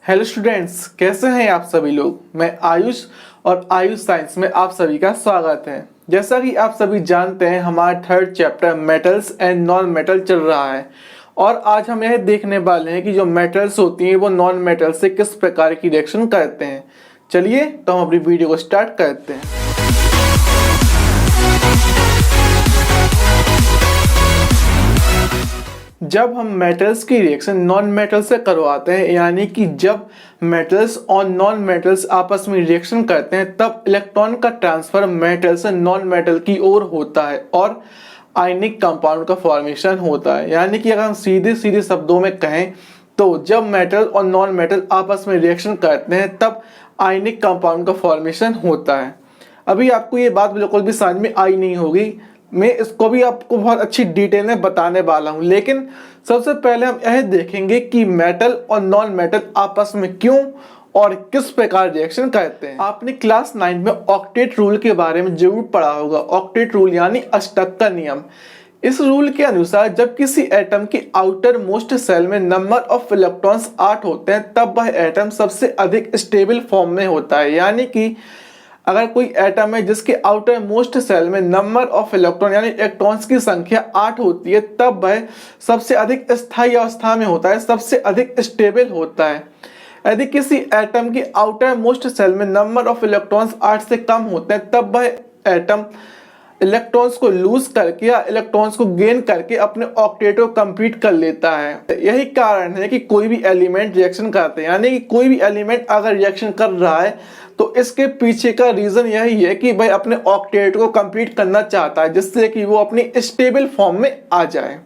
Hello students, कैसे हैं आप सभी लोग। मैं आयुष और आयुष साइंस में आप सभी का स्वागत है। जैसा कि आप सभी जानते हैं, हमारा third chapter metals and non metal चल रहा है और आज हम यह देखने वाले हैं कि जो मेटल्स होती हैं वो नॉन मेटल से किस प्रकार की रिएक्शन करते हैं। चलिए तो हम अपनी वीडियो को स्टार्ट करते हैं। जब हम मेटल्स की रिएक्शन नॉन मेटल से करवाते हैं, यानी कि जब मेटल्स और नॉन मेटल्स आपस में रिएक्शन करते हैं, तब इलेक्ट्रॉन का ट्रांसफर मेटल से नॉन मेटल की ओर होता है और आयनिक कंपाउंड का फॉर्मेशन होता है। यानी कि अगर हम सीधे सीधे शब्दों में कहें तो जब मेटल और नॉन मेटल आपस में रिएक्शन करते हैं तब आयनिक कंपाउंड का फॉर्मेशन होता है। अभी आपको ये बात बिल्कुल भी समझ में आई नहीं होगी, मैं इसको भी आपको बहुत अच्छी डिटेल में बताने वाला हूं। लेकिन सबसे पहले हम यह देखेंगे कि मेटल और नॉन मेटल आपस में क्यों और किस प्रकार रिएक्शन करते हैं। आपने क्लास 9 में ऑक्टेट रूल के बारे में जरूर पढ़ा होगा। ऑक्टेट रूल यानी अष्टक का नियम। इस रूल के अनुसार जब किसी एटम की आउटर मोस्ट सेल में नंबर ऑफ इलेक्ट्रॉन्स 8 होते हैं, तब वह एटम सबसे अधिक स्टेबल फॉर्म में होता है। यानी कि अगर कोई एटम है जिसके आउटर मोस्ट सेल में नंबर ऑफ इलेक्ट्रॉन यानी इलेक्ट्रॉन्स की संख्या 8 होती है, तब वह सबसे अधिक स्थायी अवस्था में होता है, सबसे अधिक स्टेबल होता है। यदि किसी एटम की आउटर मोस्ट सेल में नंबर ऑफ इलेक्ट्रॉन्स 8 से कम होते हैं, तब वह एटम इलेक्ट्रॉन्स को लूज करके या इलेक्ट्रॉन्स को गेन करके अपने ऑक्टेट को कंप्लीट कर लेता है। यही कारण है कि कोई भी एलिमेंट रिएक्शन करते हैं, यानी कि कोई भी एलिमेंट अगर रिएक्शन कर रहा है तो इसके पीछे का रीजन यही है कि भाई अपने ऑक्टेट को कंप्लीट करना चाहता है, जिससे कि वो अपनी स्टेबल फॉर्म में आ जाए।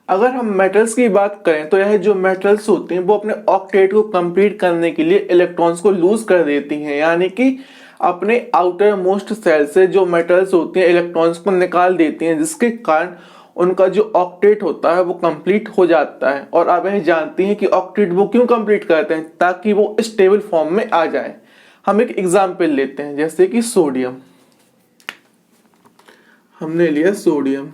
अगर हम मेटल्स की बात करें तो यह जो मेटल्स होती हैं वो अपने ऑक्टेट को कंप्लीट करने के लिए इलेक्ट्रॉन्स को लूज कर देती हैं, यानी कि अपने आउटर मोस्ट सेल से जो मेटल्स होती हैं इलेक्ट्रॉन्स को निकाल देती हैं, जिसके कारण उनका जो ऑक्टेट होता है वो कंप्लीट हो जाता है। और आप यह जानती हैं कि ऑक्टेट वो क्यों कंप्लीट करते हैं, ताकि वो स्टेबल फॉर्म में आ जाए। हम एक एग्जाम्पल लेते हैं, जैसे कि सोडियम। हमने लिया सोडियम।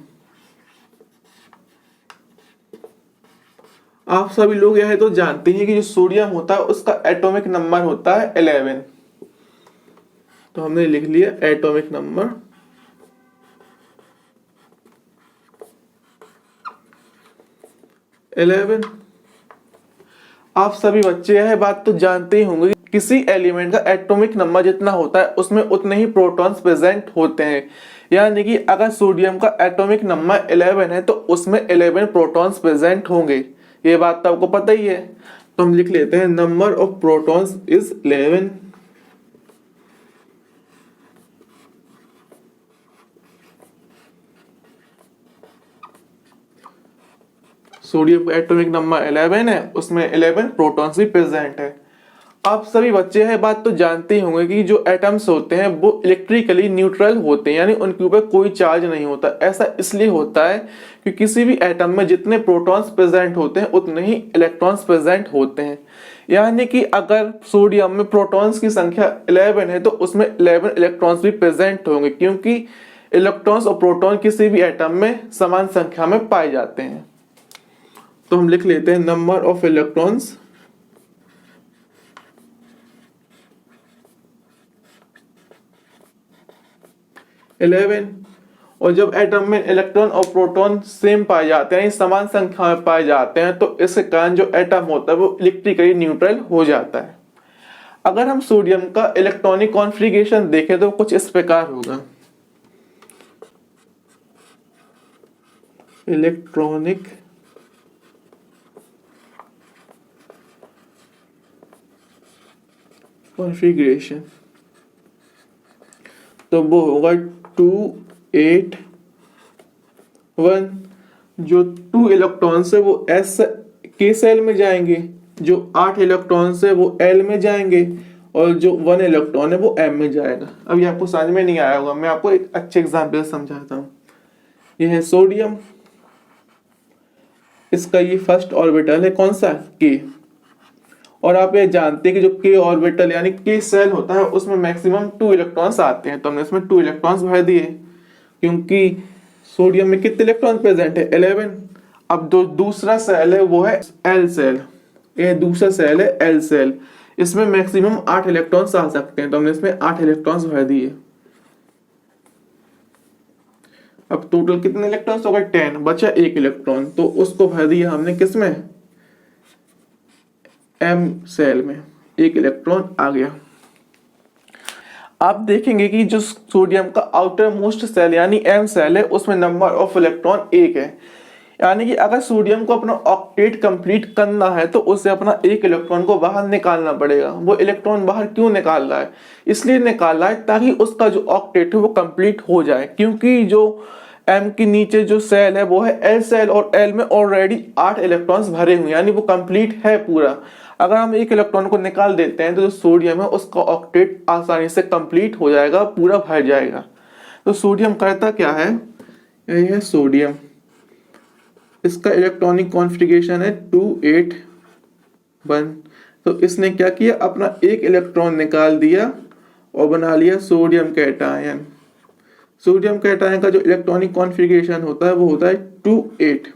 आप सभी लोग यह तो जानते हैं कि जो सोडियम होता है उसका एटॉमिक नंबर होता है 11। तो हमने लिख लिया एटॉमिक नंबर 11। आप सभी बच्चे यह बात तो जानते ही होंगे कि किसी एलिमेंट का एटॉमिक नंबर जितना होता है उसमें उतने ही प्रोटॉन्स प्रेजेंट होते हैं। यानी कि अगर सोडियम का एटॉमिक नंबर 11 है तो उसमें 11 प्रोटॉन्स प्रेजेंट होंगे। ये बात तो आपको पता ही है। तो हम लिख लेते हैं number of protons is 11। Sodium का एटॉमिक नंबर 11 है, उसमें 11 प्रोटॉन्स भी प्रेजेंट है। आप सभी बच्चे हैं बात तो जानते ही होंगे कि जो एटम्स होते हैं वो इलेक्ट्रिकली न्यूट्रल होते हैं, यानी उनके ऊपर कोई चार्ज नहीं होता। ऐसा इसलिए होता है कि किसी भी एटम में जितने प्रोटॉन्स प्रेजेंट होते हैं उतने ही इलेक्ट्रॉन्स प्रेजेंट होते हैं। यानी कि अगर सोडियम में प्रोटॉन्स की संख्या 11 है तो उसमें 11 इलेक्ट्रॉन्स भी प्रेजेंट होंगे, क्योंकि इलेक्ट्रॉन्स और प्रोटॉन किसी भी एटम में समान संख्या में पाए जाते हैं। तो हम लिख लेते हैं नंबर ऑफ इलेक्ट्रॉन्स (11). और जब एटम में इलेक्ट्रॉन और प्रोटॉन सेम पाए जाते हैं, समान संख्या में पाए जाते हैं, तो इसके कारण जो एटम होता है वो इलेक्ट्रिकली न्यूट्रल हो जाता है। अगर हम सोडियम का इलेक्ट्रॉनिक कॉन्फ़िगरेशन देखें तो कुछ इस प्रकार होगा। इलेक्ट्रॉनिक कॉन्फ़िगरेशन तो वो होगा 2 8 1। जो 2 इलेक्ट्रॉन्स है वो S के सेल में जाएंगे, जो 8 इलेक्ट्रॉन्स है वो L में जाएंगे, और जो 1 इलेक्ट्रॉन है वो M में जाएगा। अब ये आपको समझ में नहीं आया होगा, मैं आपको एक अच्छे एग्जाम्पल समझाता हूँ। ये है सोडियम, इसका ये फर्स्ट ऑर्बिटल है कौन सा, K। और आप ये जानते हैं कि जो K ऑर्बिटल यानी K सेल होता है उसमें मैक्सिमम 2 इलेक्ट्रॉन्स आते हैं। तो हमने इसमें 2 इलेक्ट्रॉन्स भर दिए, क्योंकि सोडियम में कितने इलेक्ट्रॉन प्रेजेंट है 11। अब जो दूसरा सेल है वो है L सेल। ये दूसरा सेल है एल सेल, इसमें मैक्सिमम 8 इलेक्ट्रॉन्स आ सकते हैं, तो हमने इसमें 8 इलेक्ट्रॉन्स भर दिए। अब टोटल कितने इलेक्ट्रॉन्स हो गए 10, बचा 1 इलेक्ट्रॉन, तो उसको भर दिया हमने किसमें, एम सेल में, 1 इलेक्ट्रॉन आ गया। आप देखेंगे कि जो सोडियम का आउटर मोस्ट सेल यानी एम सेल है उसमें नंबर ऑफ इलेक्ट्रॉन 1 है, यानी कि अगर सोडियम को अपना ऑक्टेट कंप्लीट करना है तो उसे अपना 1 इलेक्ट्रॉन को बाहर निकालना पड़ेगा। वो इलेक्ट्रॉन बाहर क्यों निकाल रहा है, इसलिए निकाल रहा है ताकि उसका जो ऑक्टेट है वो कंप्लीट हो जाए, क्योंकि जो एम के नीचे जो सेल है वो है एल सेल और एल में ऑलरेडी 8 इलेक्ट्रॉन्स भरे हुए, यानी वो कंप्लीट है पूरा। अगर हम 1 इलेक्ट्रॉन को निकाल देते हैं तो जो सोडियम है उसका ऑक्टेट आसानी से कंप्लीट हो जाएगा, पूरा भर जाएगा। तो सोडियम करता क्या है, यही है सोडियम, इसका इलेक्ट्रॉनिक कॉन्फ़िगरेशन है 281। तो इसने क्या किया, अपना 1 इलेक्ट्रॉन निकाल दिया और बना लिया सोडियम कैटायन। सोडियम कैटायन का जो इलेक्ट्रॉनिक कॉन्फ़िगरेशन होता है वो होता है 28।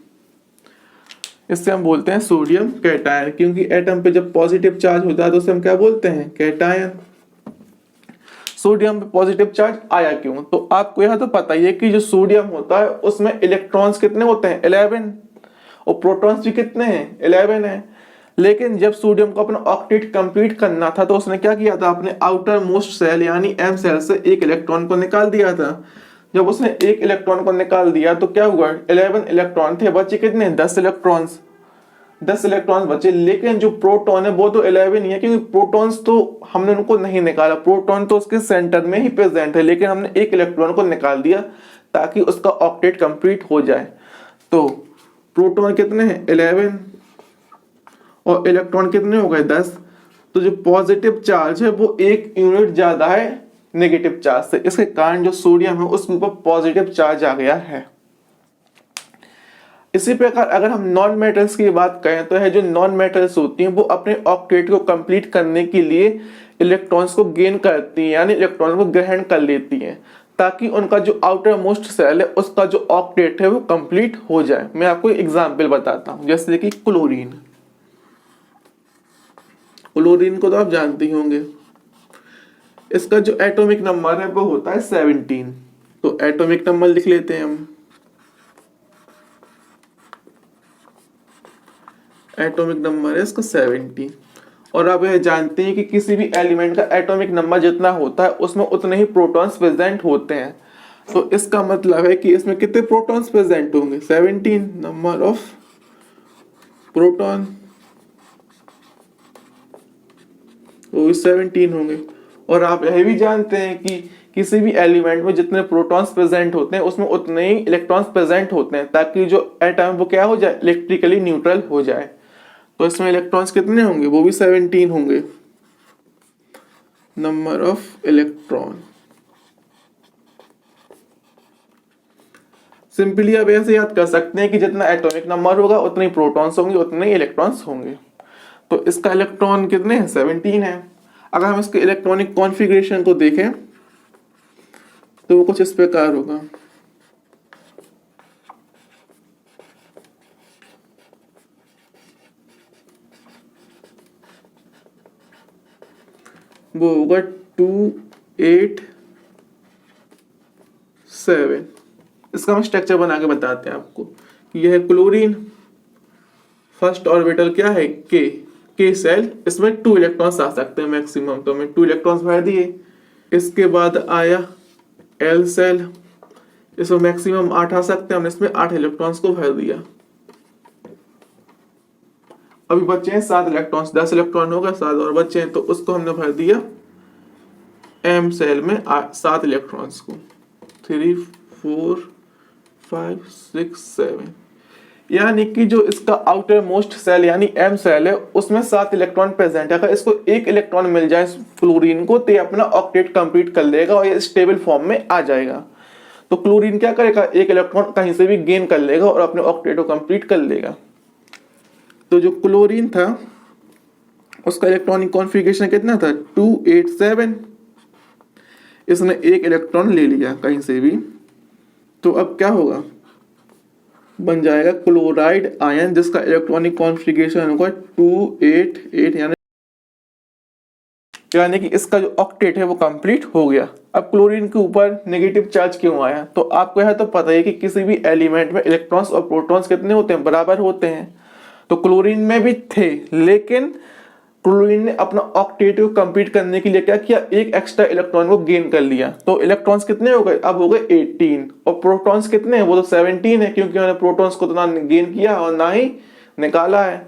इससे हम बोलते हैं सोडियम कैटायन, क्योंकि एटम पे जब पॉजिटिव चार्ज होता है तो उसे हम क्या बोलते हैं, कैटायन। सोडियम पे पॉजिटिव चार्ज आया क्यों, तो आपको यह तो पता ही है कि जो सोडियम होता है उसमें इलेक्ट्रॉन्स कितने होते हैं 11, और प्रोटॉन्स भी कितने हैं 11 है। लेकिन जब सोडियम को अपना ऑक्टेट कंप्लीट करना था तो उसने क्या किया था, अपने आउटर मोस्ट सेल यानी एम सेल से 1 इलेक्ट्रॉन को निकाल दिया था। जब उसने 1 इलेक्ट्रॉन को निकाल दिया तो क्या हुआ, 11 इलेक्ट्रॉन थे, बचे कितने 10 इलेक्ट्रॉन्स, 10 इलेक्ट्रॉन्स बचे। लेकिन जो प्रोटॉन है वो तो 11 ही है, क्योंकि प्रोटॉन्स तो हमने उनको नहीं निकाला, प्रोटॉन तो उसके सेंटर में ही प्रेजेंट है, लेकिन हमने 1 इलेक्ट्रॉन को निकाल दिया ताकि उसका ऑक्टेट कंप्लीट हो जाए। तो प्रोटॉन कितने हैं 11 और इलेक्ट्रॉन कितने हो गए 10। तो जो पॉजिटिव चार्ज है वो 1 यूनिट ज्यादा है नेगेटिव चार्ज से, इसके कारण जो सोडियम है उसके ऊपर पॉजिटिव चार्ज आ गया है। इसी प्रकार अगर हम नॉन मेटल्स की बात करें तो है जो नॉन मेटल्स होती हैं वो अपने ऑक्टेट को कंप्लीट करने के लिए इलेक्ट्रॉन्स को गेन करती हैं, यानी इलेक्ट्रॉन को ग्रहण कर लेती हैं, ताकि उनका जो आउटर मोस्ट सेल है उसका जो ऑक्टेट है वो कंप्लीट हो जाए। मैं आपको एग्जांपल बताता हूं, जैसे कि क्लोरीन। क्लोरीन को तो आप जानते ही होंगे, इसका जो एटॉमिक नंबर है वो होता है 17। तो एटॉमिक नंबर लिख लेते हैं हम, एटॉमिक नंबर है इसका 17। और आप यह जानते हैं कि किसी भी एलिमेंट का एटॉमिक नंबर जितना होता है उसमें उतने ही प्रोटॉन्स प्रेजेंट होते हैं। तो इसका मतलब है कि इसमें कितने प्रोटॉन्स प्रेजेंट होंगे 17 नंबर ऑफ प्रोटॉन, वो 17 होंगे। और आप यह भी जानते हैं कि किसी भी एलिमेंट में जितने प्रोटॉन्स प्रेजेंट होते हैं उसमें उतने ही इलेक्ट्रॉन्स प्रेजेंट होते हैं, ताकि जो एटम वो क्या हो जाए, इलेक्ट्रिकली न्यूट्रल हो जाए। तो इसमें इलेक्ट्रॉन्स कितने होंगे, वो भी 17 होंगे नंबर ऑफ इलेक्ट्रॉन। सिंपली आप ऐसे याद कर सकते हैं कि जितना एटॉमिक नंबर होगा उतने ही प्रोटॉन्स होंगे, उतने ही इलेक्ट्रॉन्स होंगे। तो इसका इलेक्ट्रॉन कितने हैं 17 है। अगर हम इसके इलेक्ट्रॉनिक कॉन्फ़िगरेशन को देखें तो वो कुछ इस प्रकार होगा, वो होगा 287। इसका हम स्ट्रक्चर बना के बताते हैं आपको कि यह है क्लोरीन, फर्स्ट ऑर्बिटल क्या है के सेल, इसमें 2 इलेक्ट्रॉन्स आ सकते हैं मैक्सिमम, तो हमें 2 इलेक्ट्रॉन्स भर दिए। इसके बाद आया एल सेल, इसमें मैक्सिमम 8 आ सकते हैं, हमने इसमें 8 इलेक्ट्रॉन्स को भर दिया। अभी बचे हैं 7 इलेक्ट्रॉन्स, 10 इलेक्ट्रॉन हो गए, 7 और बचे हैं, तो उसको हमने भर दिया एम सेल में 7 इलेक्ट्रॉन्स को, 3 4 5 6 7। यानी कि जो इसका आउटर मोस्ट सेल यानी एम सेल है उसमें 7 इलेक्ट्रॉन प्रेजेंट है। अगर इसको 1 इलेक्ट्रॉन मिल जाए क्लोरीन को तो ये अपना ऑक्टेट कंप्लीट कर लेगा और ये स्टेबल फॉर्म में आ जाएगा। तो क्लोरीन क्या करेगा, 1 इलेक्ट्रॉन कहीं से भी गेन कर लेगा और अपने ऑक्टेट को कंप्लीट कर लेगा। तो जो क्लोरीन था उसका इलेक्ट्रॉनिक कॉन्फ़िगरेशन कितना था 287। इसने 1 इलेक्ट्रॉन ले लिया कहीं से भी, तो अब क्या होगा, बन जाएगा क्लोराइड आयन, जिसका इलेक्ट्रॉनिक कॉन्फ़िगरेशन होगा 288, यानी कि इसका जो ऑक्टेट है वो कंप्लीट हो गया। अब क्लोरीन के ऊपर नेगेटिव चार्ज क्यों आया, तो आपको यह तो पता है कि किसी भी एलिमेंट में इलेक्ट्रॉन्स और प्रोटॉन्स कितने होते हैं, बराबर होते हैं। तो क्लोरीन में भी थे, लेकिन क्लोरीन ने अपना ऑक्टेट को कंप्लीट करने के लिए क्या किया, एक एक्स्ट्रा इलेक्ट्रॉन को गेन कर लिया। तो इलेक्ट्रॉन्स कितने हो गए, अब हो गए 18, और प्रोटॉन्स कितने हैं, वो तो 17 है, क्योंकि उन्होंने प्रोटॉन्स को तो ना गेन किया और ना ही निकाला है।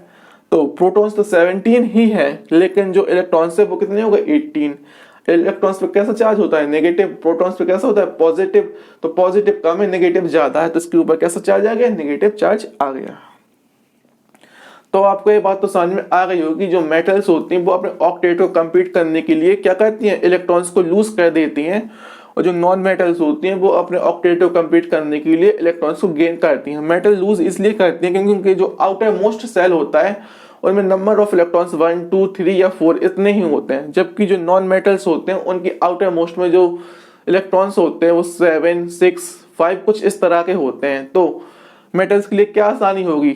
तो प्रोटॉन्स तो 17 ही है, लेकिन जो इलेक्ट्रॉन्स है वो कितने हो गए, 18। इलेक्ट्रॉन्स पे कैसा चार्ज होता है, नेगेटिव। प्रोटॉन्स पे कैसा होता है, पॉजिटिव। तो पॉजिटिव कम है, नेगेटिव ज्यादा है, तो इसके ऊपर कैसा चार्ज आ गया, नेगेटिव चार्ज आ गया। तो आपको ये बात तो समझ में आ गई होगी, जो मेटल्स होती हैं वो अपने ऑक्टेट को कंप्लीट करने के लिए क्या करती हैं, इलेक्ट्रॉन्स को लूज कर देती हैं, और जो नॉन मेटल्स होती हैं वो अपने ऑक्टेट को कंप्लीट करने के लिए इलेक्ट्रॉन्स को गेन करती हैं। मेटल लूज इसलिए करती हैं क्योंकि उनके जो आउटर मोस्ट सेल होता है उनमें नंबर ऑफ इलेक्ट्रॉन्स 1 2 3 या 4 इतने ही होते हैं, जबकि जो नॉन मेटल्स होते हैं उनकी आउटर मोस्ट में जो इलेक्ट्रॉन्स होते हैं वो 7 6 5 कुछ इस तरह के होते हैं। तो मेटल्स के लिए क्या आसानी होगी,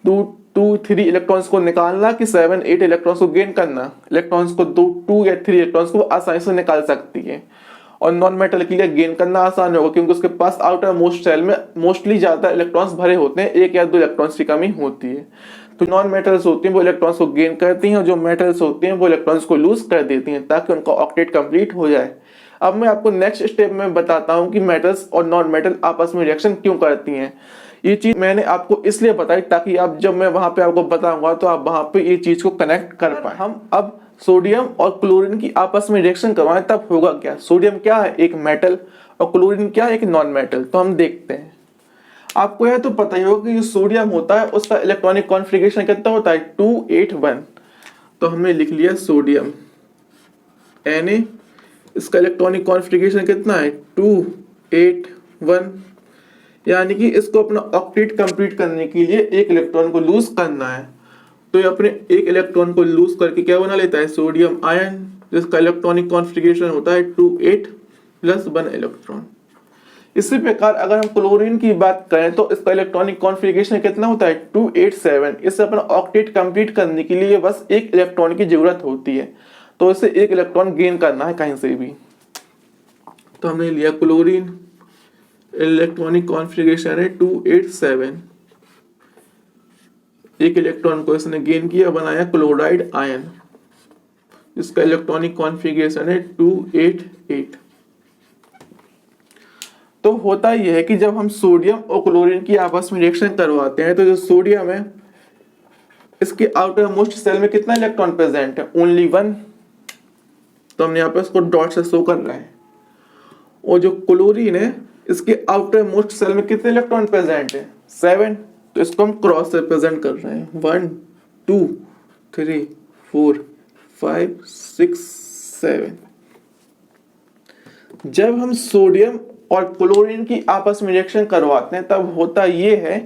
2 3 इलेक्ट्रॉन्स को निकालना कि 7 8 इलेक्ट्रॉन्स को गेन करना। इलेक्ट्रॉन्स को 2 या 3 इलेक्ट्रॉन्स को आसानी से निकाल सकती है, और नॉन मेटल के लिए गेन करना आसान होगा क्योंकि उसके पास आउटर मोस्ट सेल में मोस्टली ज्यादा इलेक्ट्रॉन्स भरे होते हैं, 1 या 2 इलेक्ट्रॉन्स की कमी होती है। तो नॉन मेटल्स होती हैं वो इलेक्ट्रॉन्स को गेन करती हैं, और जो मेटल्स होती हैं वो इलेक्ट्रॉन्स को लूज कर देती हैं ताकि उनका ऑक्टेट कंप्लीट हो जाए। अब मैं आपको नेक्स्ट स्टेप में बताता हूँ कि मेटल्स और नॉन मेटल आपस में रिएक्शन क्यों करती हैं। ये चीज मैंने आपको इसलिए बताई ताकि आप जब मैं वहां पे आपको बताऊंगा तो आप वहां पे ये चीज को कनेक्ट कर पाए। हम अब सोडियम और क्लोरीन की आपस में रिएक्शन करवाएं तब होगा क्या। सोडियम क्या है, एक मेटल, और क्लोरीन क्या है, एक नॉन मेटल। तो हम देखते हैं। आपको यह तो पता ही होगा कि जो सोडियम होता है उसका इलेक्ट्रॉनिक कॉन्फ़िगरेशन कितना होता है, 281। तो हमने लिख लिया सोडियम Na, इसका इलेक्ट्रॉनिक कॉन्फ़िगरेशन कितना है, 281, यानी कि इसको अपना ऑक्टेट कंप्लीट करने के लिए एक इलेक्ट्रॉन को लूज करना है। तो ये अपने एक इलेक्ट्रॉन को लूज करके क्या बना लेता है, सोडियम आयन, जिसका इलेक्ट्रॉनिक कॉन्फ़िगरेशन होता है 28 प्लस 1 इलेक्ट्रॉन। इसी प्रकार अगर हम क्लोरीन की बात करें तो इसका इलेक्ट्रॉनिक कॉन्फ़िगरेशन कितना होता है, 287। इसे अपना ऑक्टेट कंप्लीट करने के लिए बस एक इलेक्ट्रॉन की जरूरत होती है, तो इसे एक इलेक्ट्रॉन गेन करना है कहीं से भी। तो हमने लिया क्लोरीन, इलेक्ट्रॉनिक कॉन्फ़िगरेशन है 287, एक इलेक्ट्रॉन को इसने गेन किया, बनाया क्लोराइड आयन, इसका इलेक्ट्रॉनिक कॉन्फ़िगरेशन है 288। तो होता यह है कि जब हम सोडियम और क्लोरीन की आपस में रिएक्शन करवाते हैं तो जो सोडियम है इसके आउटर मोस्ट सेल में कितना इलेक्ट्रॉन प्रेजेंट है, ओनली 1। तो हमने यहाँ पे इसको डॉट से शो कर रहे हैं। और जो क्लोरीन है इसके आउटर मोस्ट सेल में कितने इलेक्ट्रॉन प्रेजेंट है, 7। तो इसको हम क्रॉस से प्रेजेंट कर रहे हैं, 1 2 3 4 5 6 7। जब हम सोडियम और क्लोरीन की आपस में रिएक्शन करवाते हैं तब होता ये है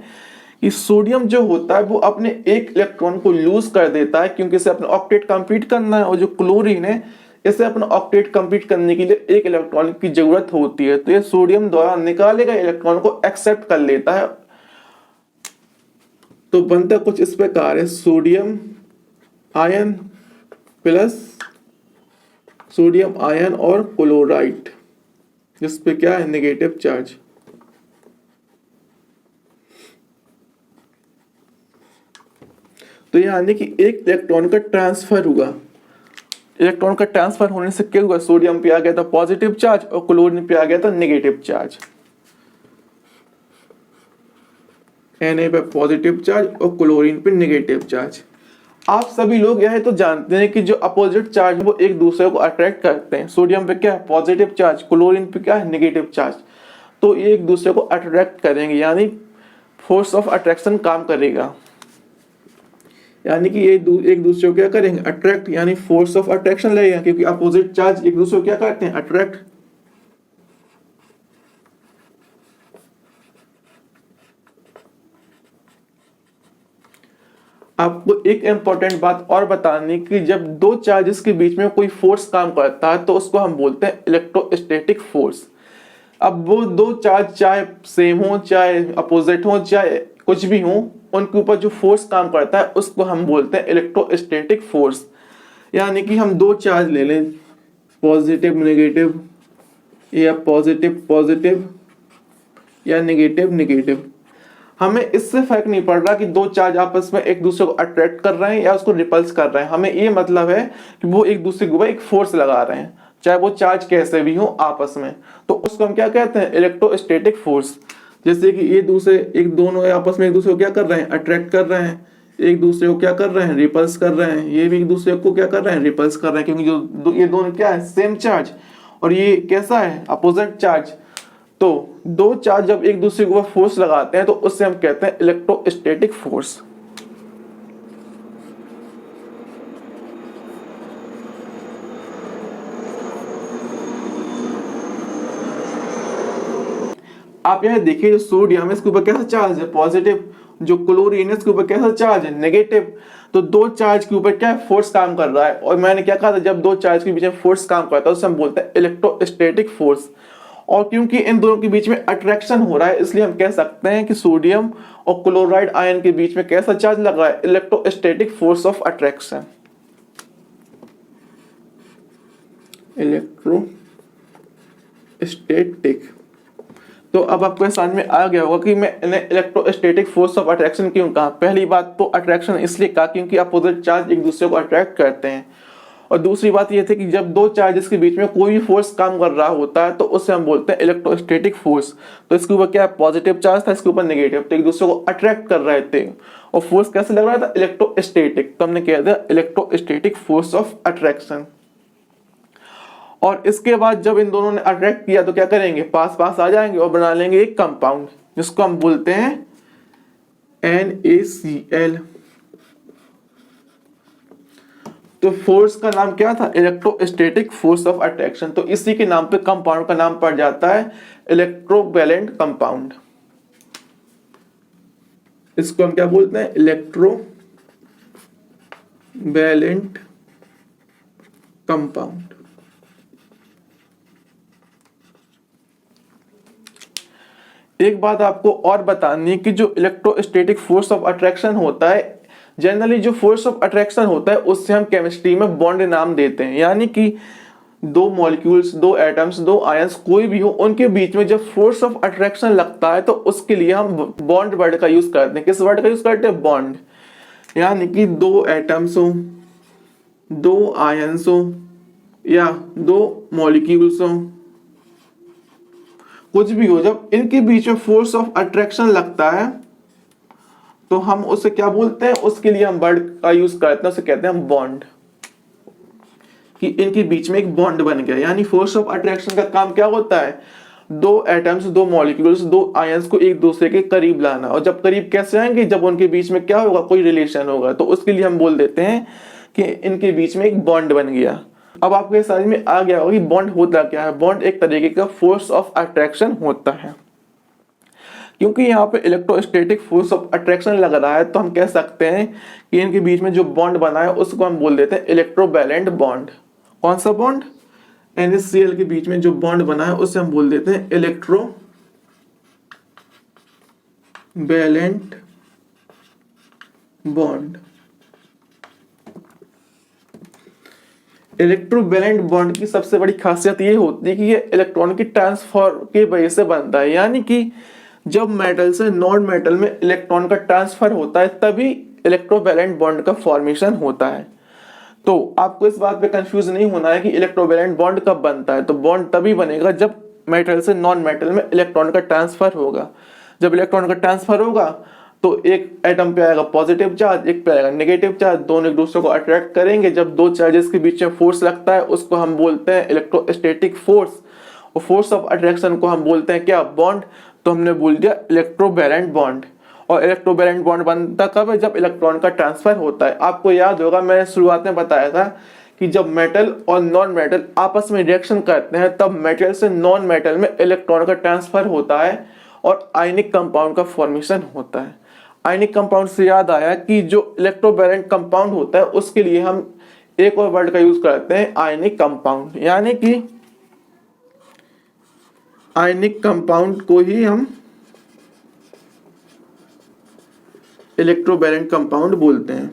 कि सोडियम जो होता है वो अपने एक इलेक्ट्रॉन को लूज कर देता है क्योंकि इसे अपना ऑक्टेट कंप्लीट करना है, और जो क्लोरीन है इसे अपना ऑक्टेट कंप्लीट करने के लिए एक इलेक्ट्रॉन की जरूरत होती है। तो ये सोडियम द्वारा निकाले गए इलेक्ट्रॉन को एक्सेप्ट कर लेता है। तो बनता कुछ इस प्रकार है, sodium ion plus sodium ion और क्लोराइड, जिस पे क्या है, नेगेटिव चार्ज। तो यानी कि एक इलेक्ट्रॉन का ट्रांसफर हुआ। इलेक्ट्रॉन का ट्रांसफर होने से क्या हुआ, सोडियम पे आ गया था पॉजिटिव चार्ज और क्लोरीन पे आ गया था नेगेटिव चार्ज। Na पे पॉजिटिव चार्ज और क्लोरीन पे नेगेटिव चार्ज। आप सभी लोग यह तो जानते हैं कि जो अपोजिट चार्ज वो एक दूसरे को अट्रैक्ट करते हैं। सोडियम पे क्या है, पॉजिटिव चार्ज, क्लोरीन पे क्या है, नेगेटिव चार्ज। तो ये एक दूसरे को अट्रैक्ट करेंगे, यानी फोर्स ऑफ अट्रैक्शन काम करेगा। यानी कि ये एक दूसरे को क्या करेंगे, अट्रैक्ट, यानी फोर्स ऑफ अट्रैक्शन लगेगा, क्योंकि अपोजिट चार्ज एक दूसरे को क्या करते हैं, अट्रैक्ट। आपको एक इंपॉर्टेंट बात और बतानी कि जब दो चार्जेस के बीच में कोई फोर्स काम करता है तो उसको हम बोलते हैं इलेक्ट्रोस्टैटिक फोर्स। अब वो दो चार्ज चाहे सेम हो, चाहे अपोजिट हो, चाहे कुछ भी हो, उनके ऊपर जो फोर्स काम करता है उसको हम बोलते हैं इलेक्ट्रोस्टैटिक फोर्स। यानी कि हम दो चार्ज ले लें, पॉजिटिव नेगेटिव, या पॉजिटिव पॉजिटिव, या नेगेटिव नेगेटिव, हमें इससे फर्क नहीं पड़ रहा कि दो चार्ज आपस में एक दूसरे को अट्रैक्ट कर रहे हैं या उसको रिपल्स कर रहे हैं। हमें ये मतलब है कि वो एक दूसरे के ऊपर एक फोर्स लगा रहे हैं, चाहे वो चार्ज कैसे भी हो आपस में। तो उसको हम क्या कहते हैं, इलेक्ट्रोस्टैटिक फोर्स। जैसे कि ये दूसरे एक दोनों आपस में एक दूसरे को क्या कर रहे हैं, अट्रैक्ट कर रहे हैं, एक दूसरे को क्या कर रहे हैं, रिपल्स कर रहे हैं। ये भी एक दूसरे को क्या कर रहे हैं, रिपल्स कर रहे हैं, क्योंकि जो ये दोनों क्या है, सेम चार्ज, और ये कैसा है, अपोजिट चार्ज। तो दो चार्ज जब एक दूसरे के ऊपर फोर्स लगाते हैं तो उससे हम कहते हैं इलेक्ट्रोस्टैटिक फोर्स। आप यह देखिए, जो सोडियम है इसके ऊपर कैसा चार्ज है, पॉजिटिव। जो क्लोरीन है इसके ऊपर कैसा चार्ज है, नेगेटिव। तो दो चार्ज के ऊपर क्या फोर्स काम कर रहा है, और मैंने क्या कहा था, जब दो चार्ज के बीच में फोर्स काम करता है उसे हम बोलते हैं इलेक्ट्रोस्टैटिक फोर्स। और क्योंकि इन दोनों के बीच में अट्रैक्शन हो रहा है, इसलिए हम कह सकते हैं कि सोडियम और क्लोराइड आयन के बीच में कैसा चार्ज लग रहा है, electrostatic force of attraction. Electrostatic. तो अब आपको समझ में आ गया होगा कि मैं इलेक्ट्रोस्टैटिक फोर्स ऑफ अट्रैक्शन क्यों कहा। पहली बात तो अट्रैक्शन इसलिए कहा क्योंकि अपोजिट चार्ज एक दूसरे को अट्रैक्ट करते हैं, और दूसरी बात यह थी कि जब दो चार्जेस के बीच में कोई भी फोर्स काम कर रहा होता है तो उससे हम बोलते हैं इलेक्ट्रोस्टैटिक फोर्स। तो इसके ऊपर क्या पॉजिटिव चार्ज था, इसके ऊपर नेगेटिव, तो एक दूसरे को अट्रैक्ट कर रहे थे, और फोर्स कैसे लग रहा था, इलेक्ट्रोस्टैटिक। तो हमने कह दिया इलेक्ट्रोस्टैटिक फोर्स ऑफ अट्रैक्शन। और इसके बाद जब इन दोनों ने अट्रैक्ट किया तो क्या करेंगे, पास पास आ जाएंगे और बना लेंगे एक कंपाउंड जिसको हम बोलते हैं NaCl। तो फोर्स का नाम क्या था, इलेक्ट्रोस्टैटिक फोर्स ऑफ अट्रैक्शन। तो इसी के नाम पे कंपाउंड का नाम पड़ जाता है इलेक्ट्रोवैलेंट कंपाउंड। इसको हम क्या बोलते हैं, इलेक्ट्रोवैलेंट कंपाउंड। एक बात आपको और बतानी है कि जो इलेक्ट्रोस्टैटिक फोर्स ऑफ अट्रैक्शन होता है, जनरली जो फोर्स ऑफ अट्रैक्शन होता है उससे हम केमिस्ट्री में बॉन्ड नाम देते हैं। यानी कि दो मॉलिक्यूल्स, दो एटम्स, दो आयंस कोई भी हो, उनके बीच में जब फोर्स ऑफ अट्रैक्शन लगता है तो उसके लिए हम बॉन्ड वर्ड का यूज करते हैं। किस वर्ड का यूज करते हैं, बॉन्ड। यानी कि दो एटम्स हो, दो आयंस हो, या दो मॉलिक्यूल्स हो, कुछ भी हो, जब इनके बीच में फोर्स ऑफ अट्रैक्शन लगता है तो हम उसे क्या बोलते हैं, उसके लिए हम वर्ड का यूज करते हैं, उसे कहते हैं हम बॉन्ड। कि इनके बीच में एक बॉन्ड बन गया। यानी फोर्स ऑफ अट्रैक्शन का काम क्या होता है, दो एटम्स, दो मॉलिक्यूल्स, दो आयंस को एक दूसरे के करीब लाना। और जब करीब कैसे आएंगे, जब उनके बीच में क्या होगा, कोई रिलेशन होगा, तो उसके लिए हम बोल देते हैं कि इनके बीच में एक बॉन्ड बन गया। अब आपको ये समझ में आ गया होगा कि बॉन्ड होता क्या है। बॉन्ड एक तरीके का फोर्स ऑफ अट्रैक्शन होता है। क्योंकि यहाँ पे इलेक्ट्रोस्टैटिक फोर्स ऑफ अट्रैक्शन लग रहा है तो हम कह सकते हैं कि इनके बीच में जो बॉन्ड बना है उसको हम बोल देते हैं इलेक्ट्रोवैलेंट बॉन्ड। कौन सा बॉन्ड, NaCl के बीच में जो बॉन्ड बना है उसे हम बोल देते हैं इलेक्ट्रोवैलेंट बॉन्ड। इलेक्ट्रोवैलेंट बॉन्ड की सबसे बड़ी खासियत ये होती है कि ये इलेक्ट्रॉन की ट्रांसफर के वजह से बनता है। यानी कि जब मेटल से नॉन मेटल में इलेक्ट्रॉन का ट्रांसफर होता है तभी इलेक्ट्रोवैलेंट बॉन्ड का फॉर्मेशन होता है। तो आपको इस बात पे कंफ्यूज नहीं होना है कि इलेक्ट्रोवैलेंट बॉन्ड कब बनता है। तो बॉन्ड तभी बनेगा जब मेटल से नॉन मेटल में इलेक्ट्रॉन का ट्रांसफर होगा। जब इलेक्ट्रॉन का ट्रांसफर होगा तो एक एटम पे आएगा पॉजिटिव चार्ज, एक पे आएगा नेगेटिव चार्ज, दोनों एक दूसरे को अट्रैक्ट करेंगे। जब दो चार्जेस के बीच में फोर्स लगता है उसको हम बोलते हैं इलेक्ट्रोस्टैटिक फोर्स, और फोर्स ऑफ अट्रैक्शन को हम बोलते हैं क्या, बॉन्ड। तो हमने बोल दिया इलेक्ट्रोवैलेंट बॉन्ड। और इलेक्ट्रोवैलेंट बॉन्ड बनता कब है, जब इलेक्ट्रॉन का ट्रांसफर होता है। आपको याद होगा मैंने शुरुआत में बताया था कि जब मेटल और नॉन मेटल आपस में रिएक्शन करते हैं तब मेटल से नॉन मेटल में इलेक्ट्रॉन का ट्रांसफर होता है और आयनिक कंपाउंड का फॉर्मेशन होता है। आयनिक कंपाउंड से याद आया कि जो इलेक्ट्रोवैलेंट कंपाउंड होता है उसके लिए हम एक और वर्ड का यूज करते हैं, आयनिक कंपाउंड। यानी कि आयनिक कंपाउंड को ही हम इलेक्ट्रोवैलेंट कंपाउंड बोलते हैं।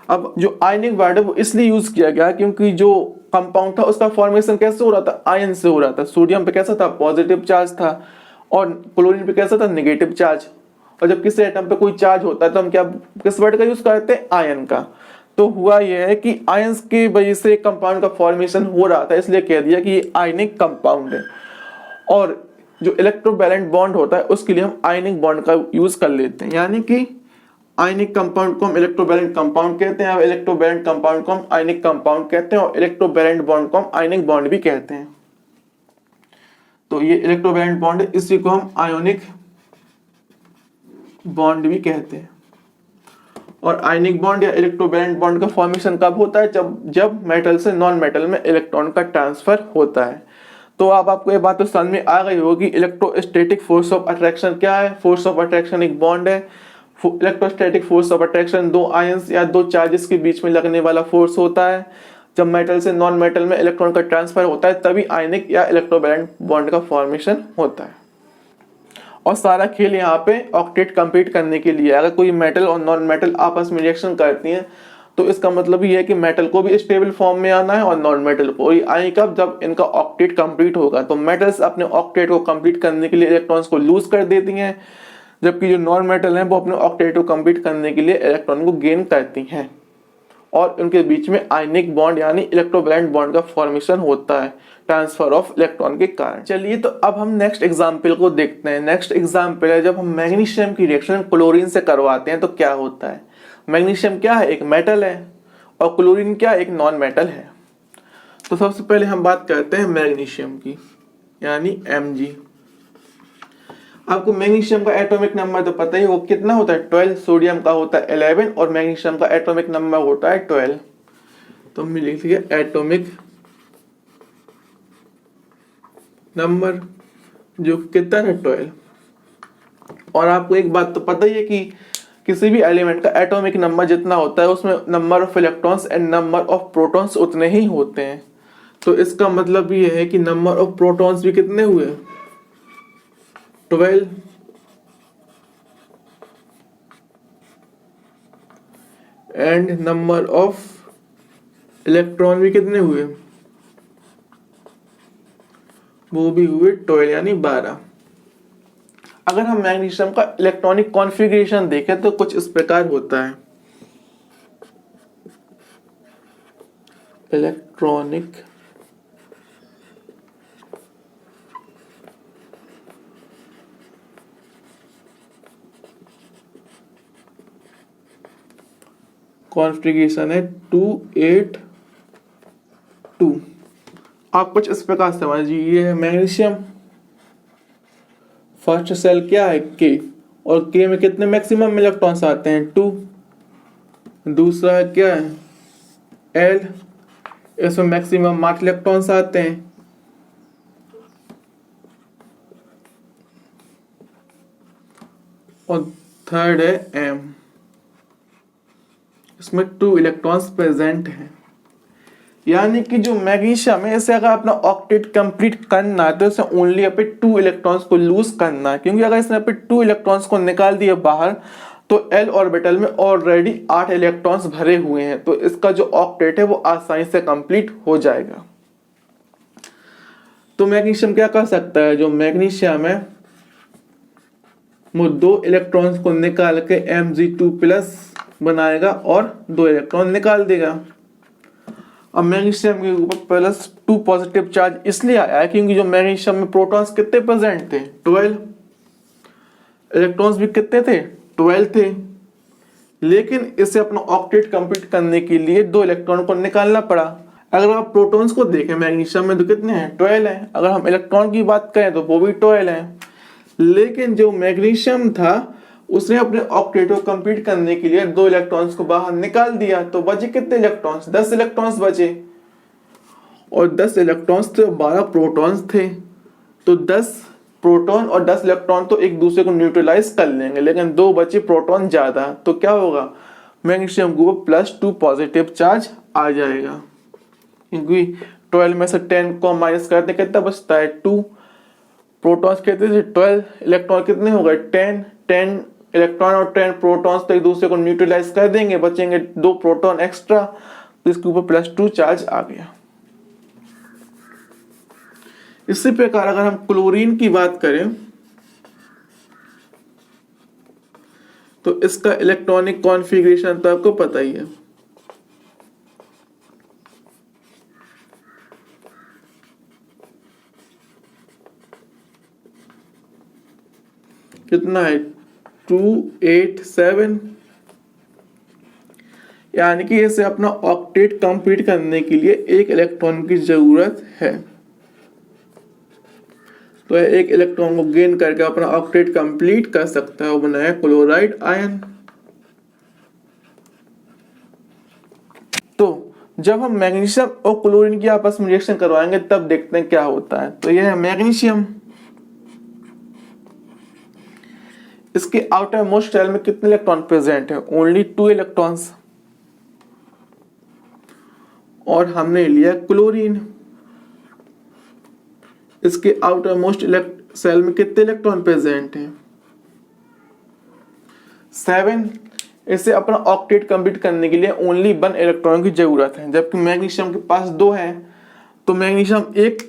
अब जो आयनिक वर्ड है वो इसलिए यूज किया गया क्योंकि जो कंपाउंड था उसका फॉर्मेशन कैसे हो रहा था, आयन से हो रहा था। सोडियम पे कैसा था, पॉजिटिव चार्ज था, और क्लोरीन पे कैसा था, नेगेटिव चार्ज। और जब किसी एटम पे कोई चार्ज होता है तो हम क्या, किस वर्ड का यूज करते हैं, आयन का। तो हुआ यह है कि आयंस की वजह से कंपाउंड का फॉर्मेशन हो रहा था, इसलिए कह दिया कि ये आयनिक कंपाउंड है। और जो इलेक्ट्रोवैलेंट बॉन्ड होता है उसके लिए हम आयनिक बॉन्ड का यूज कर लेते हैं, यानी कि आयनिक कंपाउंड को हम इलेक्ट्रोवैलेंट कंपाउंड कहते हैं, और इलेक्ट्रोवैलेंट कंपाउंड को हम आयनिक कंपाउंड कहते हैं, और इलेक्ट्रोवैलेंट बॉन्ड को हम आयनिक बॉन्ड भी कहते हैं। तो ये इलेक्ट्रोवैलेंट बॉन्ड है, इसी को हम आयोनिक बॉन्ड भी कहते हैं। और आयनिक बॉन्ड या इलेक्ट्रोवैलेंट बॉन्ड का फॉर्मेशन कब होता है, जब मेटल से नॉन मेटल में इलेक्ट्रॉन का ट्रांसफर होता है। तो अब आपको ये बात तो समझ में आ गई होगी इलेक्ट्रोस्टैटिक फोर्स ऑफ अट्रैक्शन क्या है। फोर्स ऑफ अट्रैक्शन एक बॉन्ड है। इलेक्ट्रोस्टैटिक फोर्स ऑफ अट्रैक्शन दो आयंस या दो चार्जेस के बीच में लगने वाला फोर्स होता है। जब मेटल से नॉन मेटल में इलेक्ट्रॉन का ट्रांसफर होता है तभी आयनिक या इलेक्ट्रोवैलेंट बॉन्ड का फॉर्मेशन होता है। और सारा खेल यहाँ पे ऑक्टेट कंप्लीट करने के लिए, अगर कोई मेटल और नॉन मेटल आपस में रिएक्शन करती हैं तो इसका मतलब ये है कि मेटल को भी स्टेबल फॉर्म में आना है और नॉन मेटल को। ये आए कब, जब इनका ऑक्टेट कंप्लीट होगा। तो मेटल्स अपने ऑक्टेट को कंप्लीट करने के लिए इलेक्ट्रॉन्स को लूज कर देती हैं, जबकि जो नॉन मेटल हैं वो अपने ऑक्टेट को कंप्लीट करने के लिए इलेक्ट्रॉन को गेन करती हैं, और उनके बीच में आयनिक बॉन्ड यानी इलेक्ट्रोवैलेंट बॉन्ड का फॉर्मेशन होता है ट्रांसफर ऑफ इलेक्ट्रॉन के कारण। चलिए तो अब हम नेक्स्ट एग्जांपल को देखते हैं। नेक्स्ट एग्जांपल है, जब हम मैग्नीशियम की रिएक्शन क्लोरीन से करवाते हैं तो क्या होता है। मैग्नीशियम क्या है, एक मेटल है, और क्लोरीन क्या, एक नॉन मेटल है। तो सबसे पहले हम बात करते हैं मैग्नीशियम की, यानी Mg। आपको मैग्नीशियम का एटॉमिक नंबर तो पता ही, वो कितना होता है, 12। सोडियम का होता है 11 और मैग्नीशियम का एटॉमिक नंबर होता है 12। तो हम लिख लिया एटॉमिक नंबर जो कितना है, 12। और आपको एक बात तो पता ही है कि किसी भी एलिमेंट का एटॉमिक नंबर जितना होता है उसमें number of electrons and number of protons उतने ही होते हैं। तो इसका मतलब ये है कि नंबर ऑफ प्रोटॉन्स भी कितने हुए, 12। एंड नंबर ऑफ इलेक्ट्रॉन भी कितने हुए, वो भी हुए 12 यानी 12। अगर हम मैग्नीशियम का इलेक्ट्रॉनिक कॉन्फ़िगरेशन देखें तो कुछ इस प्रकार होता है। इलेक्ट्रॉनिक कॉन्फ़िगरेशन है 282। आप कुछ इस प्रकार समझिए, ये है मैग्नीशियम, फर्स्ट सेल क्या है के, और के में कितने मैक्सिमम इलेक्ट्रॉन्स आते हैं, 2। दूसरा है क्या है एल, इसमें मैक्सिमम 8 इलेक्ट्रॉन्स आते हैं। और थर्ड है एम, इसमें 2 इलेक्ट्रॉन्स प्रेजेंट हैं। यानी कि जो मैग्नीशियम है इसे अगर अपना ऑक्टेट कंप्लीट करना है तो इसे ओनली यहाँ पे 2 इलेक्ट्रॉन्स को लूज करना है, क्योंकि अगर इसने यहाँ पे 2 इलेक्ट्रॉन्स को निकाल दिया बाहर तो एल ऑर्बिटल में ऑलरेडी 8 इलेक्ट्रॉन्स भरे हुए हैं, तो इसका जो ऑक्टेट है वो आसानी से कंप्लीट हो जाएगा। तो मैग्नीशियम क्या कर सकता है, जो मैग्नीशियम है वो 2 इलेक्ट्रॉन्स को निकाल के Mg2+ बनाएगा और 2 इलेक्ट्रॉन निकाल देगा। अब मैग्नीशियम के ऊपर +2 पॉजिटिव चार्ज इसलिए आया है क्योंकि जो मैग्नीशियम में प्रोटॉन्स कितने प्रेजेंट थे, 12। इलेक्ट्रॉन्स भी कितने थे, 12 थे। लेकिन इसे अपना ऑक्टेट कंप्लीट करने के लिए 2 इलेक्ट्रॉन को निकालना पड़ा। अगर आप प्रोटॉन्स को देखें मैग्नीशियम में तो कितने हैं, 12 हैं। अगर हम इलेक्ट्रॉन की बात करें तो वो भी 12 हैं। लेकिन जो मैग्नीशियम था उसने अपने ऑक्टेट को कंप्लीट करने के लिए 2 इलेक्ट्रॉन्स को बाहर निकाल दिया, तो बचे कितने इलेक्ट्रॉन्स, 10 इलेक्ट्रॉन्स बचे। और 10 इलेक्ट्रॉन्स थे, 12 प्रोटॉन्स थे। तो 10 प्रोटॉन और 10 इलेक्ट्रॉन तो एक दूसरे को न्यूट्रलाइज कर लेंगे, लेकिन 2 बचे प्रोटॉन ज्यादा, तो क्या होगा, मैग्नीशियम के ऊपर +2 पॉजिटिव चार्ज आ जाएगा, क्योंकि 12 में से 10 को माइनस करते कितना बचता है 2 प्रोटॉन्स, कहते हैं 12 इलेक्ट्रॉन कितने हो गए 10 इलेक्ट्रॉन और 10 प्रोटॉन्स तो एक दूसरे को न्यूट्रलाइज कर देंगे, बचेंगे 2 प्रोटॉन एक्स्ट्रा, तो इसके ऊपर +2 चार्ज आ गया। इसी प्रकार अगर हम क्लोरीन की बात करें तो इसका इलेक्ट्रॉनिक कॉन्फ़िगरेशन तो आपको पता ही है। कितना है 287, यानी कि इसे अपना ऑक्टेट कंप्लीट करने के लिए एक इलेक्ट्रॉन की जरूरत है। तो एक इलेक्ट्रॉन को गेन करके अपना ऑक्टेट कंप्लीट कर सकता है, वो बनाया क्लोराइड आयन। तो जब हम मैग्नीशियम और क्लोरीन की आपस में रिएक्शन करवाएंगे तब देखते हैं क्या होता है। तो यह है मैग्नीशियम, इसके आउटर मोस्ट शेल में कितने इलेक्ट्रॉन प्रेजेंट है, ओनली 2 इलेक्ट्रॉन्स। और हमने लिया क्लोरीन, इसके आउटर मोस्ट सेल में कितने इलेक्ट्रॉन प्रेजेंट हैं 7। इसे अपना ऑक्टेट कंप्लीट करने के लिए ओनली 1 इलेक्ट्रॉन की जरूरत है, जबकि मैग्नीशियम के पास 2 हैं। तो मैग्नीशियम एक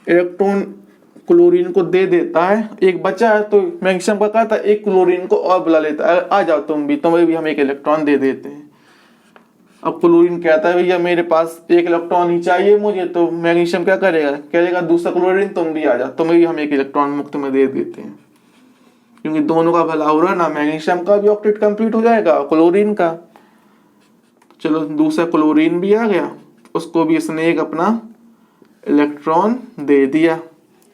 इलेक्ट्रॉन क्लोरीन को दे देता है, एक बचा है तो मैग्नीशियम का कहता है एक क्लोरीन को और बुला लेता है, आ जाओ तुम्हें भी हम एक इलेक्ट्रॉन दे देते हैं। अब क्लोरीन कहता है भैया मेरे पास एक इलेक्ट्रॉन ही चाहिए मुझे, तो मैग्नीशियम क्या करेगा, कहेगा दूसरा क्लोरीन तुम भी आ जाओ, तुम्हें भी हम एक इलेक्ट्रॉन मुफ्त में दे देते हैं, क्योंकि दोनों का भला हो रहा है ना, मैग्नीशियम का भी ऑक्टेट कंप्लीट हो जाएगा क्लोरीन का। चलो दूसरा क्लोरीन भी आ गया, उसको भी इसने एक अपना इलेक्ट्रॉन दे दिया।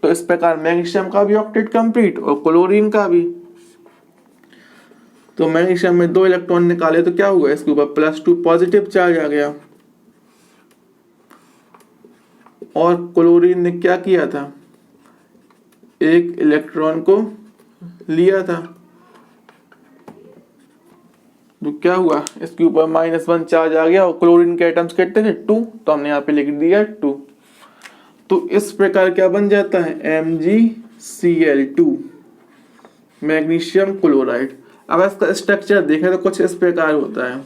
तो इस प्रकार मैग्नीशियम का भी ऑक्टेट कंप्लीट और क्लोरीन का भी। तो मैग्नीशियम में 2 इलेक्ट्रॉन निकाले तो क्या हुआ, इसके ऊपर +2 पॉजिटिव चार्ज आ गया। और क्लोरीन ने क्या किया था, एक इलेक्ट्रॉन को लिया था, तो क्या हुआ, इसके ऊपर -1 चार्ज आ गया। और क्लोरीन के एटम्स कितने थे 2, तो हमने यहाँ पे लिख दिया 2। तो इस प्रकार क्या बन जाता है MgCl2 मैग्नीशियम क्लोराइड। अब इसका स्ट्रक्चर देखें तो कुछ इस प्रकार होता है।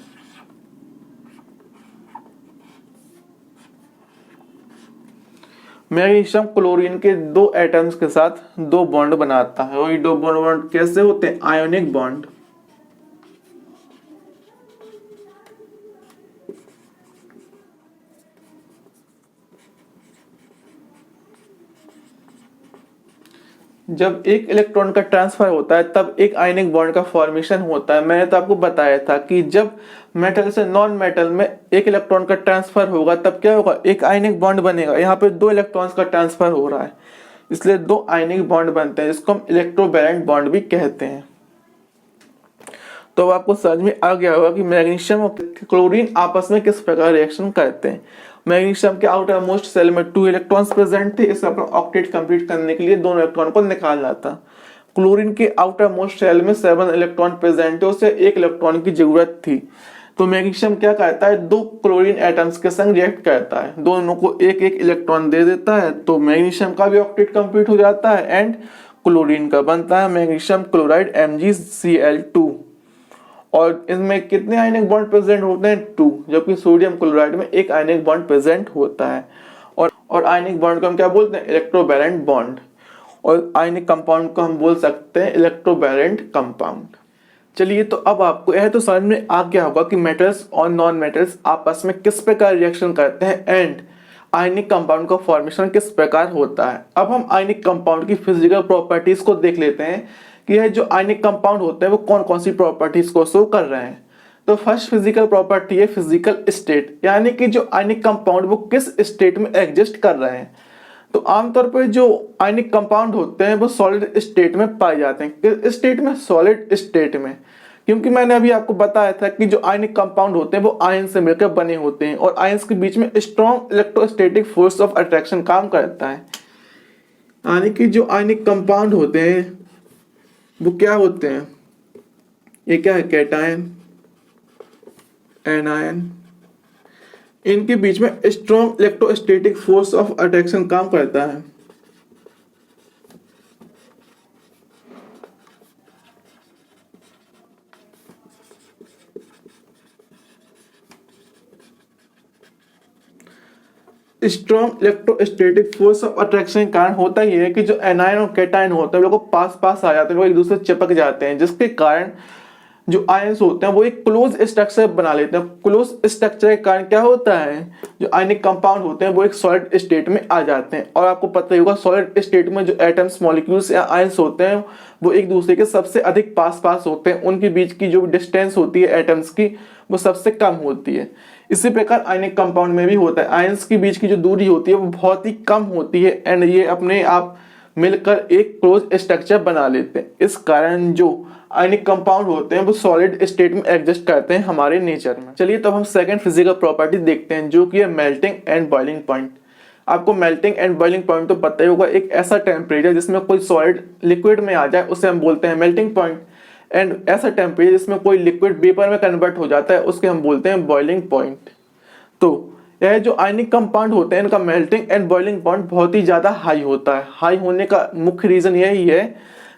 मैग्नीशियम क्लोरीन के 2 एटम्स के साथ 2 बॉन्ड बनाता है, और ये 2 बॉन्ड कैसे होते हैं, आयोनिक बॉन्ड। जब एक इलेक्ट्रॉन का ट्रांसफर होता है तब एक आयनिक बॉन्ड का फॉर्मेशन होता है। मैंने तो आपको बताया था कि जब मेटल से नॉन मेटल में एक इलेक्ट्रॉन का ट्रांसफर होगा तब क्या होगा, एक आयनिक बॉन्ड बनेगा। यहाँ पे 2 इलेक्ट्रॉन्स का ट्रांसफर हो रहा है, इसलिए 2 आयनिक बॉन्ड बनते हैं, जिसको हम इलेक्ट्रोवैलेंट बॉन्ड भी कहते हैं। तो अब आपको समझ में आ गया होगा कि मैग्नीशियम और क्लोरीन आपस में किस प्रकार रिएक्शन करते हैं। मैग्नीशियम के आउटर मोस्ट सेल में 2 इलेक्ट्रॉन्स प्रेजेंट थे, इसे अपना ऑक्टेट कंप्लीट करने के लिए दोनों इलेक्ट्रॉन को निकालना था। क्लोरीन के आउटर मोस्ट सेल में 7 इलेक्ट्रॉन प्रेजेंट थे, उसे एक इलेक्ट्रॉन की जरूरत थी। तो मैग्नीशियम क्या करता है, 2 क्लोरीन एटम्स के संग रिएक्ट करता है, दोनों को एक एक इलेक्ट्रॉन दे देता है, तो मैग्नीशियम का भी ऑक्टेट कंप्लीट हो जाता है एंड क्लोरीन का बनता है मैग्नीशियम क्लोराइड MgCl2। और इसमें कितने आयनिक बॉन्ड प्रेजेंट होते हैं 2, जबकि सोडियम क्लोराइड में एक आयनिक बॉन्ड प्रेजेंट होता है। और आयनिक बॉन्ड को हम क्या बोलते हैं, इलेक्ट्रोवैलेंट बॉन्ड। और आयनिक कंपाउंड को हम बोल सकते हैं इलेक्ट्रोवैलेंट कंपाउंड। चलिए, तो अब आपको यह तो समझ में आ गया होगा कि मेटल्स और नॉन मेटल्स आपस में किस प्रकार रिएक्शन करते हैं एंड आयनिक कंपाउंड का फॉर्मेशन किस प्रकार होता है। अब हम आयनिक कंपाउंड की फिजिकल प्रॉपर्टीज को देख लेते हैं कि यह जो आयनिक कंपाउंड होते हैं वो कौन कौन सी प्रॉपर्टीज को शो कर रहे हैं। तो फर्स्ट फिजिकल प्रॉपर्टी है फिजिकल स्टेट, यानी कि जो आयनिक कंपाउंड वो किस स्टेट में एग्जिस्ट कर रहे हैं। तो आमतौर पर जो आयनिक कंपाउंड होते हैं वो सॉलिड स्टेट में पाए जाते हैं। किस स्टेट में, सॉलिड स्टेट में, क्योंकि मैंने अभी आपको बताया था कि जो आयनिक कंपाउंड होते हैं वो आयन से मिलकर बने होते हैं और आयंस के बीच में strong electrostatic force of attraction काम करता है। यानी कि जो आयनिक कंपाउंड होते हैं वो क्या होते हैं, ये क्या है, कैटायन, एनायन, इनके बीच में strong electrostatic force of attraction काम करता है। Strong electrostatic force of attraction के कारण होता ही है कि जो एनायन और कैटायन होते हैं वो लोग पास पास आ जाते हैं, वो एक दूसरे से चिपक जाते हैं, जिसके कारण जो आयंस होते हैं वो एक क्लोज स्ट्रक्चर बना लेते हैं। क्लोज स्ट्रक्चर के कारण क्या होता है, जो आयनिक कंपाउंड होते हैं वो एक सॉलिड स्टेट में आ जाते हैं। और आपको पता ही होगा सॉलिड स्टेट में जो एटम्स, मॉलिक्यूल्स या आयंस होते हैं वो एक दूसरे के सबसे अधिक पास पास होते हैं, उनके बीच की जो डिस्टेंस होती है एटम्स की वो सबसे कम होती है। इसी प्रकार आयनिक कंपाउंड में भी होता है, आयंस के बीच की जो दूरी होती है वो बहुत ही कम होती है एंड ये अपने आप मिलकर एक क्लोज स्ट्रक्चर बना लेते हैं। इस कारण जो आयनिक कंपाउंड होते हैं वो सॉलिड स्टेट में एग्जिस्ट करते हैं हमारे नेचर में। चलिए तब हम सेकंड फिजिकल प्रॉपर्टी देखते हैं जो कि है मेल्टिंग एंड बॉइलिंग पॉइंट। आपको मेल्टिंग एंड बॉइलिंग पॉइंट तो पता ही होगा, एक ऐसा टेम्परेचर जिसमें कोई सॉलिड लिक्विड में आ जाए उसे हम बोलते हैं मेल्टिंग पॉइंट, एंड ऐसा टेम्परेचर जिसमें कोई लिक्विड वेपर में कन्वर्ट हो जाता है उसके हम बोलते हैं बॉइलिंग पॉइंट। तो यह जो आयनिक कंपाउंड होते हैं इनका मेल्टिंग एंड बॉइलिंग पॉइंट बहुत ही ज़्यादा हाई होता है। हाई होने का मुख्य रीज़न यही है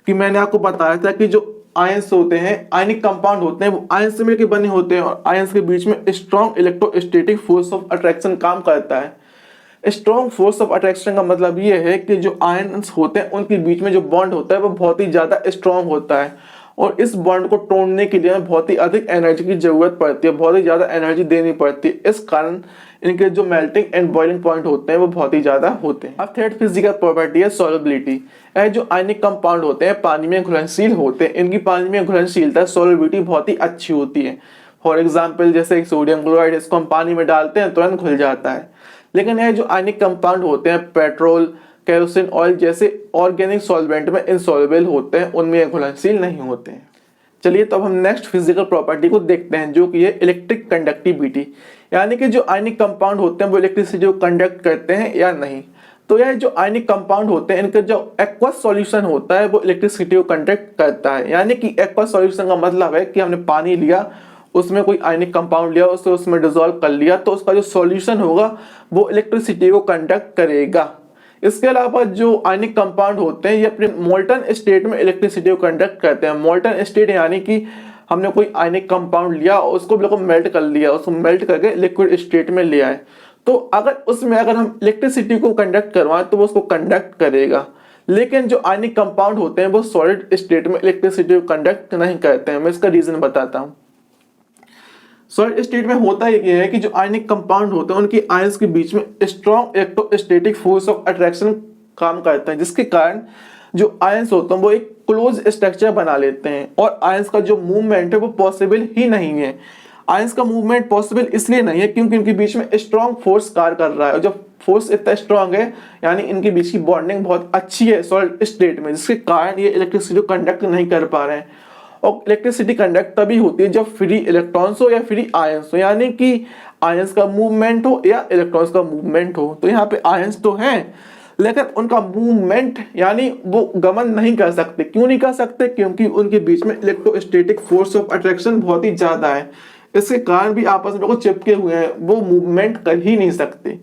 कि मैंने आपको बताया था कि जो आयंस होते हैं, आयनिक कंपाउंड होते हैं, वो आयंस से मिलकर बने होते हैं और आयंस के बीच में strong electrostatic force of attraction काम करता है। स्ट्रॉन्ग फोर्स ऑफ अट्रैक्शन का मतलब ये है कि जो आयंस होते हैं उनके बीच में जो बॉन्ड होता है वो बहुत ही ज़्यादा स्ट्रॉन्ग होता है और इस बॉन्ड को तोड़ने के लिए बहुत ही अधिक एनर्जी की जरूरत पड़ती है, बहुत ही ज़्यादा एनर्जी देनी पड़ती है। इस कारण इनके जो मेल्टिंग एंड बॉइलिंग पॉइंट होते हैं वो बहुत ही ज़्यादा होते हैं। अब थर्ड फिजिकल प्रॉपर्टी है सॉल्युबिलिटी। यह जो आयनिक कंपाउंड होते हैं पानी में घुलनशील होते हैं, इनकी पानी में घुलनशीलता, सॉल्युबिलिटी बहुत ही अच्छी होती है। फॉर एग्जाम्पल जैसे सोडियम क्लोराइड, इसको हम पानी में डालते हैं तुरंत घुल जाता है। लेकिन यह जो आयनिक कंपाउंड होते हैं पेट्रोल, केरोसिन ऑयल जैसे ऑर्गेनिक सॉल्वेंट में इनसॉल्युबल होते हैं, उनमें घुलनशील नहीं होते हैं। चलिए तब हम नेक्स्ट फिजिकल प्रॉपर्टी को देखते हैं जो कि है इलेक्ट्रिक कंडक्टिविटी, यानी कि जो आयनिक कंपाउंड होते हैं वो इलेक्ट्रिसिटी को कंडक्ट करते हैं या नहीं। तो यह जो आयनिक कंपाउंड होते हैं इनका जो एक्वस सॉल्यूशन होता है वो इलेक्ट्रिसिटी को कंडक्ट करता है। यानी कि एक्वस सॉल्यूशन का मतलब है कि हमने पानी लिया, उसमें कोई आयनिक कंपाउंड लिया, उसे उसमें डिसॉल्व कर लिया, तो उसका जो सॉल्यूशन होगा वो इलेक्ट्रिसिटी को कंडक्ट करेगा। इसके अलावा जो आयनिक कंपाउंड होते हैं ये अपने मोल्टन स्टेट में इलेक्ट्रिसिटी को कंडक्ट करते हैं। मोल्टन स्टेट यानी कि हमने कोई आयनिक कंपाउंड लिया और उसको बिल्कुल मेल्ट कर लिया, उसको मेल्ट करके लिक्विड स्टेट में ले आए, तो अगर हम इलेक्ट्रिसिटी को कंडक्ट करवाएं तो वो उसको कंडक्ट करेगा। लेकिन जो आयनिक कंपाउंड होते हैं वो सॉलिड स्टेट में इलेक्ट्रिसिटी को कंडक्ट नहीं करते हैं। मैं इसका रीजन बताता हूँ। सॉलिड स्टेट में होता ये है कि जो आयनिक कंपाउंड होते हैं उनकी आयंस के बीच में strong electrostatic force of attraction काम करता है, जिसके कारण जो आयंस होते हैं वो एक क्लोज स्ट्रक्चर बना लेते हैं और आयंस का जो मूवमेंट है वो पॉसिबल ही नहीं है। आयंस का मूवमेंट पॉसिबल इसलिए नहीं है क्योंकि इनके बीच में स्ट्रॉन्ग फोर्स कार्य कर रहा है, और जब फोर्स इतना स्ट्रॉन्ग है यानी इनके बीच की बॉन्डिंग बहुत अच्छी है सॉलिड स्टेट में, जिसके कारण ये इलेक्ट्रिसिटी को कंडक्ट नहीं कर पा रहे हैं। और इलेक्ट्रिसिटी कंडक्ट तभी होती है जब फ्री इलेक्ट्रॉन्स हो या फ्री आयंस हो, यानी कि आयंस का मूवमेंट हो या इलेक्ट्रॉन्स का मूवमेंट हो। तो यहाँ पे आयंस तो हैं लेकिन उनका मूवमेंट यानी वो गमन नहीं कर सकते। क्यों नहीं कर सकते? क्योंकि उनके बीच में इलेक्ट्रोस्टैटिक फोर्स ऑफ अट्रैक्शन बहुत ही ज्यादा है। इसके कारण भी आपस में चिपके हुए हैं, वो मूवमेंट कर ही नहीं सकते।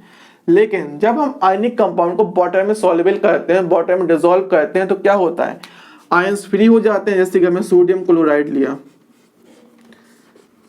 लेकिन जब हम आयनिक कंपाउंड को वाटर में सॉल्युबल करते हैं, वाटर में डिसॉल्व करते हैं, तो क्या होता है, आयंस फ्री हो जाते हैं। जैसे कि हमने सोडियम क्लोराइड लिया,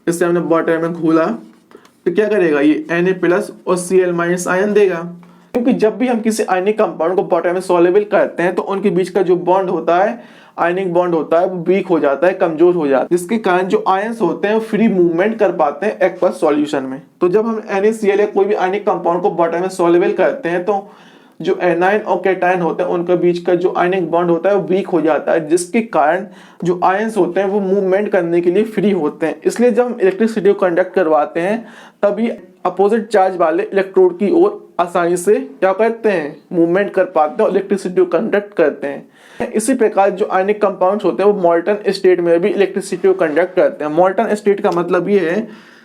इससे हमने वाटर में घोला, तो क्या करेगा, ये Na+ और Cl- आयन देगा। क्योंकि जब भी हम किसी आयनिक कंपाउंड को वाटर में सॉल्युबल करते हैं तो उनके बीच का जो बॉन्ड होता है, आयनिक बॉन्ड होता है, वो वीक हो जाता है, कमजोर हो जाता है, जिसके कारण जो आयंस होते हैं फ्री मूवमेंट कर पाते हैं एक्वस सॉल्यूशन में। तो जब हम NaCl या कोई भी आयनिक कंपाउंड को वाटर में सॉल्युबल करते हैं तो जो एनायन और कैटायन होते हैं उनके बीच का जो आयनिक बॉन्ड होता है वो वीक हो जाता है, जिसके कारण जो आयंस होते हैं वो मूवमेंट करने के लिए फ्री होते हैं। इसलिए जब हम इलेक्ट्रिसिटी को कंडक्ट करवाते हैं तभी अपोजिट चार्ज वाले इलेक्ट्रोड की ओर आसानी से क्या करते हैं, मूवमेंट कर पाते हैं और इलेक्ट्रिसिटी को कंडक्ट करते हैं। इसी प्रकार जो आयनिक कंपाउंड्स होते हैं वो मोल्टन स्टेट में भी इलेक्ट्रिसिटी को कंडक्ट करते हैं। मोल्टन स्टेट का मतलब ये है,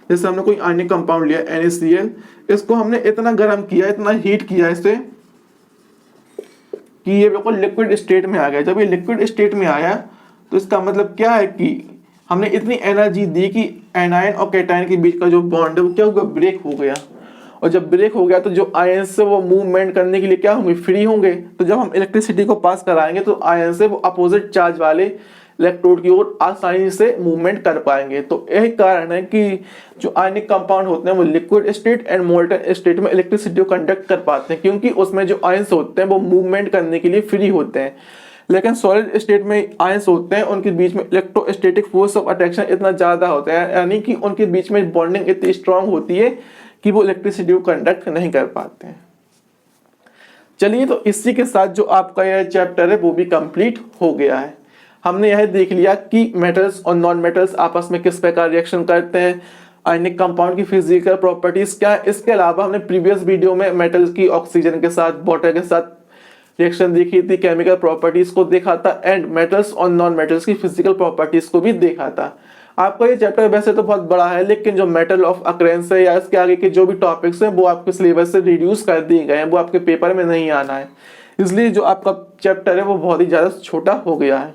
जैसे हमने कोई आयनिक कंपाउंड लिया NaCl, इसको हमने इतना गर्म किया, इतना हीट किया इसे कि ये बिल्कुल लिक्विड स्टेट में आ गया। जब ये लिक्विड स्टेट में आया तो इसका मतलब क्या है कि हमने इतनी एनर्जी दी कि एनायन और कैटायन के बीच का जो बॉन्ड है वो क्या हुआ, ब्रेक हो गया। और जब ब्रेक हो गया तो जो आयन से वो मूवमेंट करने के लिए क्या होंगे, फ्री होंगे। तो जब हम इलेक्ट्रिसिटी को पास कराएंगे तो आयन से वो अपोजिट चार्ज वाले इलेक्ट्रोड की ओर आसानी से मूवमेंट कर पाएंगे। तो यही कारण है कि जो आयनिक कंपाउंड होते हैं वो liquid state and molten state में इलेक्ट्रिसिटी को कंडक्ट कर पाते हैं, क्योंकि उसमें जो आयंस होते हैं वो मूवमेंट करने के लिए फ्री होते हैं। लेकिन सॉलिड स्टेट में आयंस होते हैं, उनके बीच में इलेक्ट्रोस्टैटिक फोर्स ऑफ अट्रैक्शन इतना ज़्यादा होता है, यानी कि उनके बीच में बॉन्डिंग इतनी स्ट्रांग होती है कि वो इलेक्ट्रिसिटी को कंडक्ट नहीं कर पाते हैं। चलिए, तो इसी के साथ जो आपका यह चैप्टर है वो भी कंप्लीट हो गया है। हमने यह देख लिया कि मेटल्स और नॉन मेटल्स आपस में किस प्रकार रिएक्शन करते हैं, आयनिक कंपाउंड की फिजिकल प्रॉपर्टीज क्या है। इसके अलावा हमने प्रीवियस वीडियो में मेटल्स की ऑक्सीजन के साथ, वाटर के साथ रिएक्शन देखी थी, केमिकल प्रॉपर्टीज को देखा था, एंड मेटल्स और नॉन मेटल्स की फिजिकल प्रॉपर्टीज को भी देखा था। आपका ये चैप्टर वैसे तो बहुत बड़ा है, लेकिन जो मेटल ऑफ अक्रेंस है या इसके आगे के जो भी टॉपिक्स हैं वो आपके सिलेबस से रिड्यूस कर दिए गए हैं, वो आपके पेपर में नहीं आना है, इसलिए जो आपका चैप्टर है वो बहुत ही ज़्यादा छोटा हो गया है।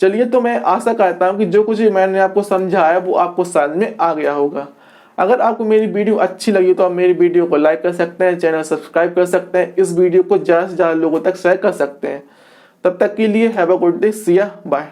चलिए, तो मैं आशा करता हूँ कि जो कुछ मैंने आपको समझाया वो आपको समझ में आ गया होगा। अगर आपको मेरी वीडियो अच्छी लगी तो आप मेरी वीडियो को लाइक कर सकते हैं, चैनल सब्सक्राइब कर सकते हैं, इस वीडियो को ज़्यादा से ज़्यादा लोगों तक शेयर कर सकते हैं। तब तक के लिए हैव अ गुड डे, सी या बाय।